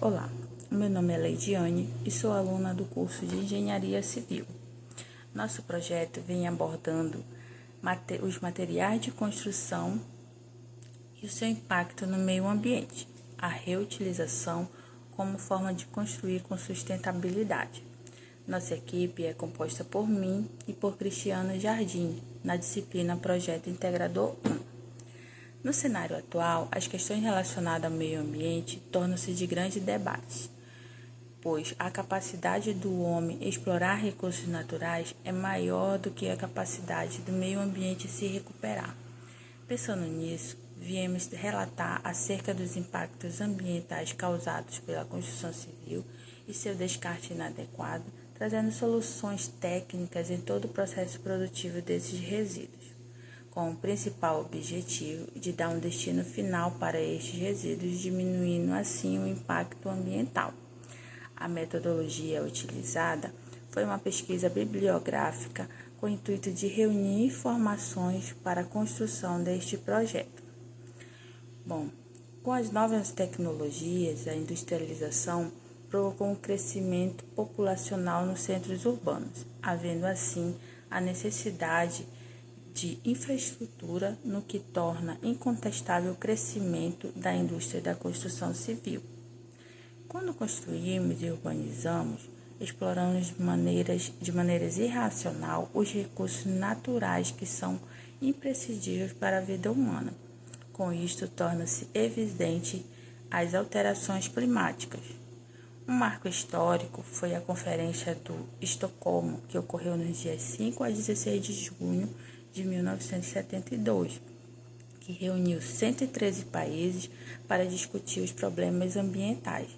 Olá, meu nome é Leidiane e sou aluna do curso de Engenharia Civil. Nosso projeto vem abordando os materiais de construção e o seu impacto no meio ambiente, a reutilização como forma de construir com sustentabilidade. Nossa equipe é composta por mim e por Cristiano Jardim, na disciplina Projeto Integrador 1. No cenário atual, as questões relacionadas ao meio ambiente tornam-se de grande debate, pois a capacidade do homem explorar recursos naturais é maior do que a capacidade do meio ambiente se recuperar. Pensando nisso, viemos relatar acerca dos impactos ambientais causados pela construção civil e seu descarte inadequado, trazendo soluções técnicas em todo o processo produtivo desses resíduos, com o principal objetivo de dar um destino final para estes resíduos, diminuindo assim o impacto ambiental. A metodologia utilizada foi uma pesquisa bibliográfica com o intuito de reunir informações para a construção deste projeto. Com as novas tecnologias, a industrialização provocou um crescimento populacional nos centros urbanos, havendo assim a necessidade de infraestrutura, no que torna incontestável o crescimento da indústria da construção civil. Quando construímos e urbanizamos, exploramos de maneiras irracional os recursos naturais que são imprescindíveis para a vida humana. Com isto, torna-se evidente as alterações climáticas. Um marco histórico foi a Conferência do Estocolmo, que ocorreu nos dias 5 a 16 de junho de 1972, que reuniu 113 países para discutir os problemas ambientais,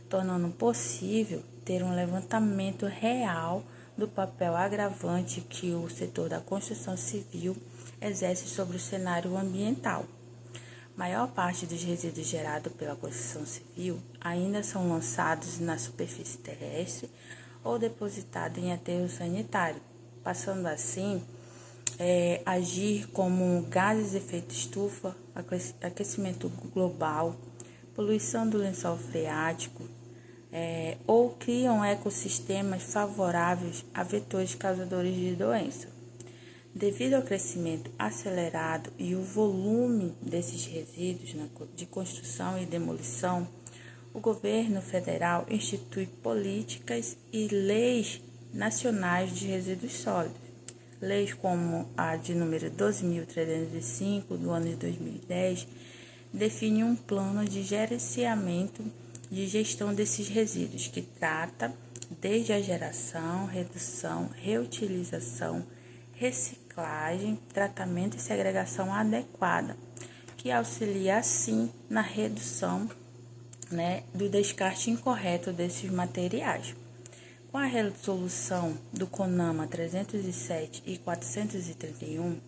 tornando possível ter um levantamento real do papel agravante que o setor da construção civil exerce sobre o cenário ambiental. Maior parte dos resíduos gerados pela construção civil ainda são lançados na superfície terrestre ou depositados em aterro sanitário, passando assim agir como gases de efeito estufa, aquecimento global, poluição do lençol freático, ou criam ecossistemas favoráveis a vetores causadores de doença. Devido ao crescimento acelerado e o volume desses resíduos de construção e demolição, o governo federal institui políticas e leis nacionais de resíduos sólidos. Leis como a de número 12.305, do ano de 2010, define um plano de gerenciamento de gestão desses resíduos, que trata desde a geração, redução, reutilização, reciclagem, tratamento e segregação adequada, que auxilia assim na redução do descarte incorreto desses materiais. Com a resolução do CONAMA 307 e 431,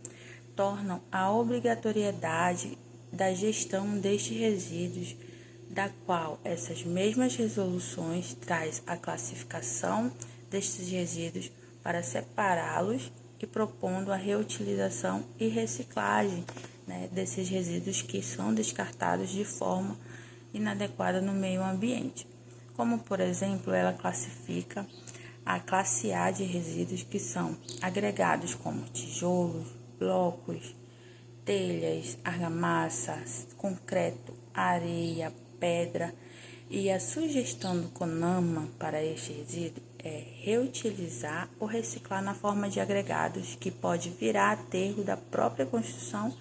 tornam a obrigatoriedade da gestão destes resíduos, da qual essas mesmas resoluções traz a classificação destes resíduos para separá-los e propondo a reutilização e reciclagem desses resíduos que são descartados de forma inadequada no meio ambiente. Como, por exemplo, ela classifica a classe A de resíduos, que são agregados como tijolos, blocos, telhas, argamassa, concreto, areia, pedra, e a sugestão do CONAMA para este resíduo é reutilizar ou reciclar na forma de agregados, que pode virar aterro da própria construção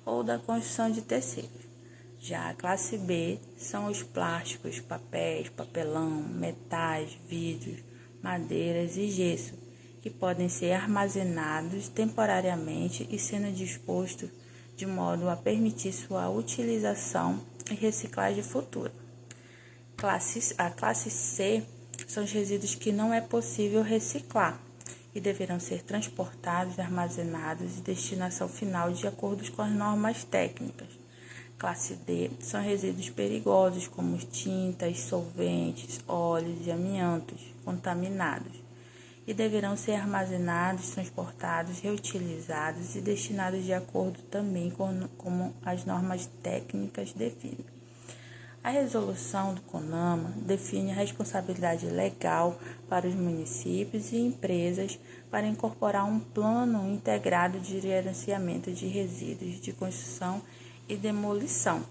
ou da construção de terceiros. Já a classe B são os plásticos, papéis, papelão, metais, vidros, madeiras e gesso, que podem ser armazenados temporariamente e sendo dispostos de modo a permitir sua utilização e reciclagem futura. A classe C são os resíduos que não é possível reciclar e deverão ser transportados, armazenados e destinação final de acordo com as normas técnicas. Classe D são resíduos perigosos, como tintas, solventes, óleos e amiantos contaminados, e deverão ser armazenados, transportados, reutilizados e destinados de acordo também com como as normas técnicas definem. A resolução do CONAMA define a responsabilidade legal para os municípios e empresas para incorporar um plano integrado de gerenciamento de resíduos de construção e demolição,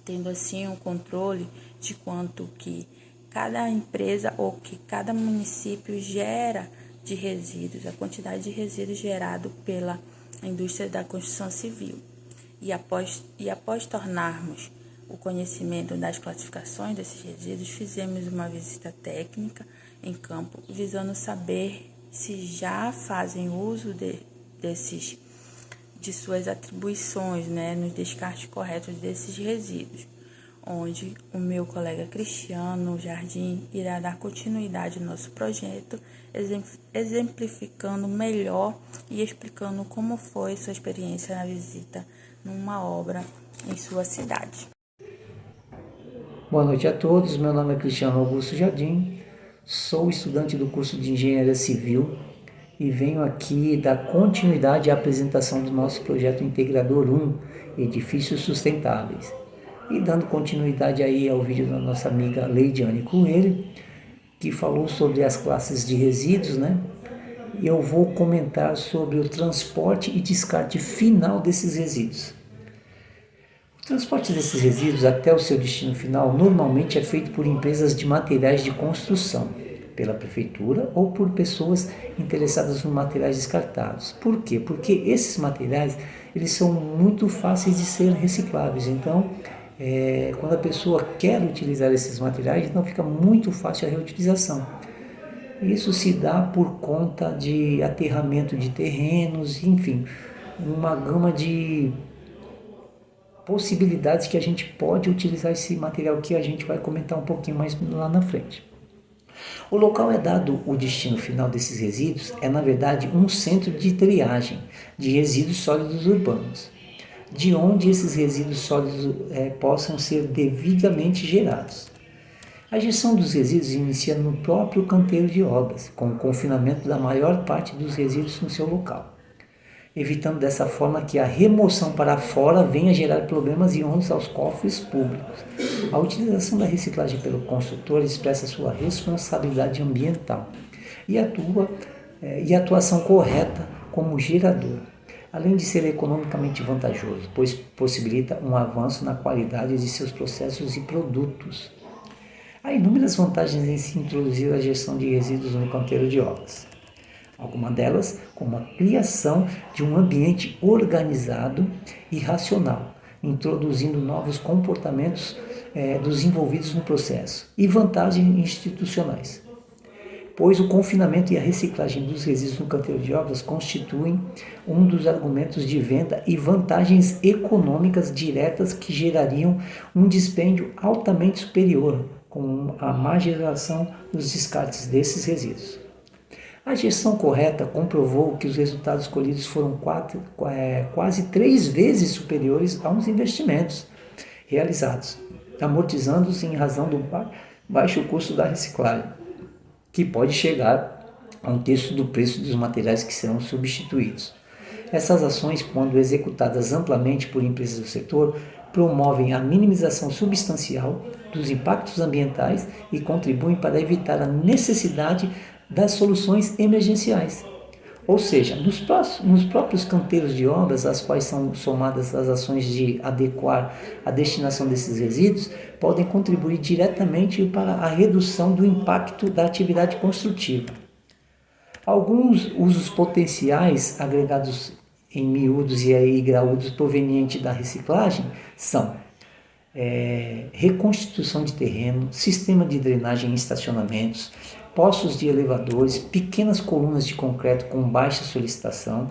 tendo assim um controle de quanto que cada empresa ou que cada município gera de resíduos, a quantidade de resíduos gerado pela indústria da construção civil. E após tornarmos o conhecimento das classificações desses resíduos, fizemos uma visita técnica em campo, visando saber se já fazem uso de suas atribuições, nos descartes corretos desses resíduos, onde o meu colega Cristiano Jardim irá dar continuidade ao nosso projeto, exemplificando melhor e explicando como foi sua experiência na visita numa obra em sua cidade. Boa noite a todos, meu nome é Cristiano Augusto Jardim, sou estudante do curso de Engenharia Civil e venho aqui dar continuidade à apresentação do nosso projeto Integrador 1, Edifícios Sustentáveis. E dando continuidade aí ao vídeo da nossa amiga Leidiane Coelho, que falou sobre as classes de resíduos, eu vou comentar sobre o transporte e descarte final desses resíduos. O transporte desses resíduos até o seu destino final normalmente é feito por empresas de materiais de construção, pela prefeitura ou por pessoas interessadas nos materiais descartados. Por quê? Porque esses materiais eles são muito fáceis de ser recicláveis. Então, quando a pessoa quer utilizar esses materiais, então fica muito fácil a reutilização. Isso se dá por conta de aterramento de terrenos, enfim, uma gama de possibilidades que a gente pode utilizar esse material que a gente vai comentar um pouquinho mais lá na frente. O local é dado, o destino final desses resíduos é na verdade um centro de triagem de resíduos sólidos urbanos, de onde esses resíduos sólidos possam ser devidamente gerados. A gestão dos resíduos inicia no próprio canteiro de obras, com o confinamento da maior parte dos resíduos no seu local, evitando dessa forma que a remoção para fora venha gerar problemas e ônus aos cofres públicos. A utilização da reciclagem pelo construtor expressa sua responsabilidade ambiental e a atuação correta como gerador, além de ser economicamente vantajoso, pois possibilita um avanço na qualidade de seus processos e produtos. Há inúmeras vantagens em se introduzir a gestão de resíduos no canteiro de obras. Algumas delas, como a criação de um ambiente organizado e racional, introduzindo novos comportamentos dos envolvidos no processo, e vantagens institucionais, pois o confinamento e a reciclagem dos resíduos no canteiro de obras constituem um dos argumentos de venda e vantagens econômicas diretas que gerariam um dispêndio altamente superior, com a má geração dos descartes desses resíduos. A gestão correta comprovou que os resultados colhidos foram quase 3 vezes superiores aos investimentos realizados, amortizando-se em razão do baixo custo da reciclagem, que pode chegar a 1/3 do preço dos materiais que serão substituídos. Essas ações, quando executadas amplamente por empresas do setor, promovem a minimização substancial dos impactos ambientais e contribuem para evitar a necessidade das soluções emergenciais. Ou seja, nos próprios canteiros de obras, às quais são somadas as ações de adequar a destinação desses resíduos, podem contribuir diretamente para a redução do impacto da atividade construtiva. Alguns usos potenciais agregados em miúdos e graúdos provenientes da reciclagem são reconstituição de terreno, sistema de drenagem em estacionamentos, postos de elevadores, pequenas colunas de concreto com baixa solicitação,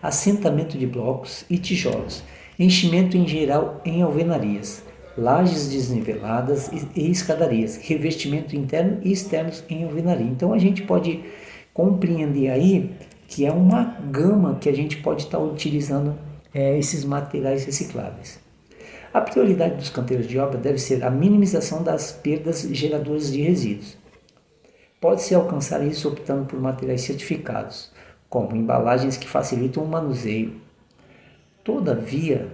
assentamento de blocos e tijolos, enchimento em geral em alvenarias, lajes desniveladas e escadarias, revestimento interno e externo em alvenaria. Então a gente pode compreender aí que é uma gama que a gente pode estar utilizando esses materiais recicláveis. A prioridade dos canteiros de obra deve ser a minimização das perdas geradoras de resíduos. Pode-se alcançar isso optando por materiais certificados, como embalagens que facilitam o manuseio. Todavia,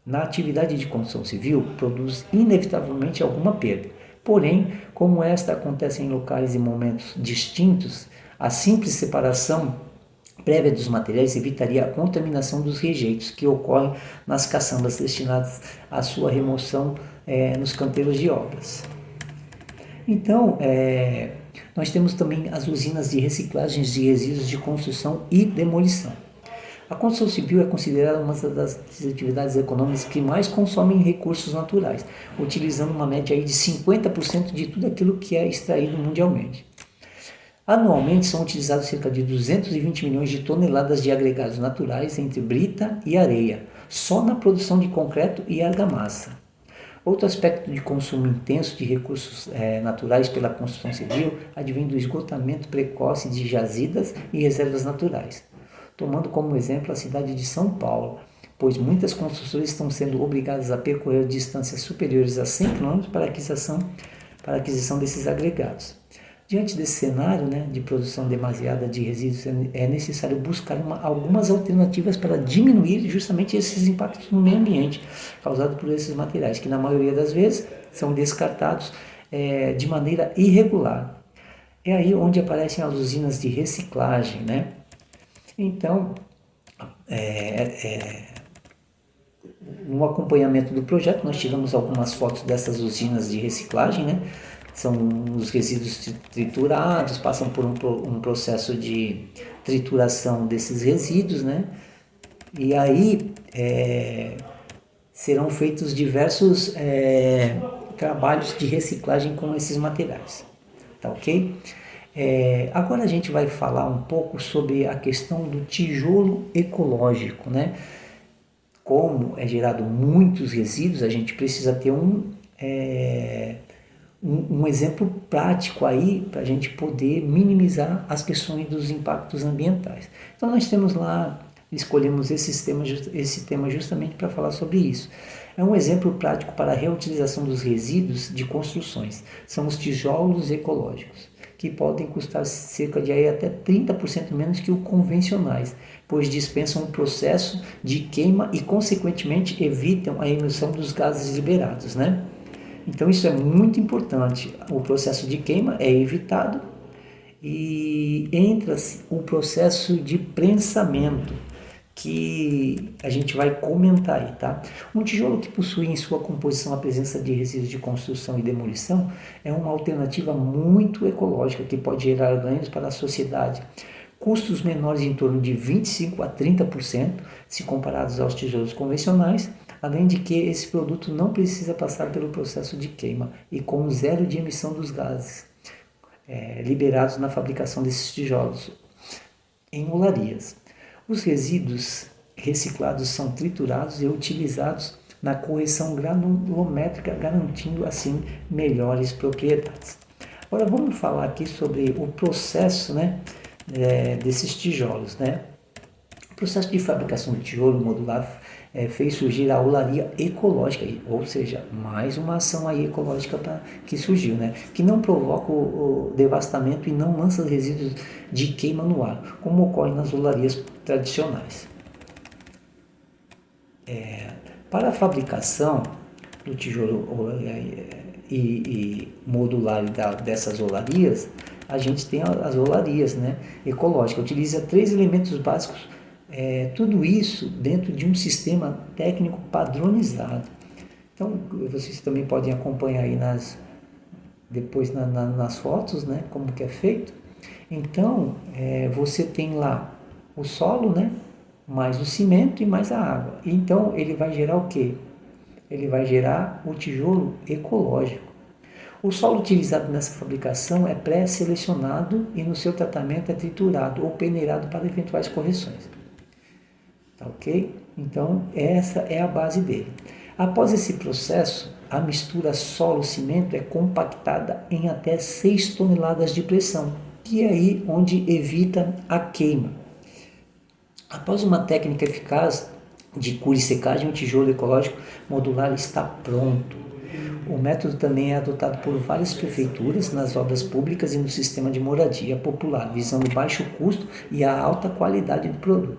na atividade de construção civil produz inevitavelmente alguma perda. Porém, como esta acontece em locais e momentos distintos, a simples separação prévia dos materiais evitaria a contaminação dos rejeitos que ocorrem nas caçambas destinadas à sua remoção nos canteiros de obras. Então, nós temos também as usinas de reciclagem de resíduos de construção e demolição. A construção civil é considerada uma das atividades econômicas que mais consomem recursos naturais, utilizando uma média aí de 50% de tudo aquilo que é extraído mundialmente. Anualmente são utilizados cerca de 220 milhões de toneladas de agregados naturais entre brita e areia, só na produção de concreto e argamassa. Outro aspecto de consumo intenso de recursos naturais pela construção civil advém do esgotamento precoce de jazidas e reservas naturais, tomando como exemplo a cidade de São Paulo, pois muitas construções estão sendo obrigadas a percorrer distâncias superiores a 100 km para a aquisição desses agregados. Diante desse cenário de produção demasiada de resíduos, é necessário buscar algumas alternativas para diminuir justamente esses impactos no meio ambiente causados por esses materiais, que na maioria das vezes são descartados de maneira irregular. É aí onde aparecem as usinas de reciclagem, Então, no acompanhamento do projeto, nós tiramos algumas fotos dessas usinas de reciclagem, São os resíduos triturados, passam por um processo de trituração desses resíduos, E aí serão feitos diversos trabalhos de reciclagem com esses materiais, tá ok? Agora a gente vai falar um pouco sobre a questão do tijolo ecológico, Como é gerado muitos resíduos, a gente precisa ter um exemplo prático aí para a gente poder minimizar as questões dos impactos ambientais. Então nós temos lá, escolhemos esse tema justamente para falar sobre isso. É um exemplo prático para a reutilização dos resíduos de construções. São os tijolos ecológicos, que podem custar cerca de até 30% menos que os convencionais, pois dispensam um processo de queima e, consequentemente, evitam a emissão dos gases liberados, Então isso é muito importante. O processo de queima é evitado e entra-se o processo de prensamento, que a gente vai comentar aí, tá? Um tijolo que possui em sua composição a presença de resíduos de construção e demolição é uma alternativa muito ecológica que pode gerar ganhos para a sociedade. Custos menores em torno de 25% a 30% se comparados aos tijolos convencionais, além de que esse produto não precisa passar pelo processo de queima e com zero de emissão dos gases liberados na fabricação desses tijolos em olarias. Os resíduos reciclados são triturados e utilizados na correção granulométrica, garantindo assim melhores propriedades. Agora vamos falar aqui sobre o processo desses tijolos. O processo de fabricação de tijolo modular fez surgir a olaria ecológica, ou seja, mais uma ação aí ecológica que surgiu, que não provoca o devastamento e não lança resíduos de queima no ar, como ocorre nas olarias tradicionais. Para a fabricação do tijolo e modular dessas olarias, a gente tem as olarias ecológicas, utiliza 3 elementos básicos, tudo isso dentro de um sistema técnico padronizado. Então vocês também podem acompanhar aí depois nas fotos, como que é feito. Então você tem lá o solo, mais o cimento e mais a água. Então ele vai gerar o quê? Ele vai gerar o tijolo ecológico. O solo utilizado nessa fabricação é pré-selecionado e no seu tratamento é triturado ou peneirado para eventuais correções. Tá ok? Então essa é a base dele. Após esse processo, a mistura solo-cimento é compactada em até 6 toneladas de pressão, que é aí onde evita a queima. Após uma técnica eficaz de cura e secagem, o tijolo ecológico modular está pronto. O método também é adotado por várias prefeituras nas obras públicas e no sistema de moradia popular, visando baixo custo e a alta qualidade do produto.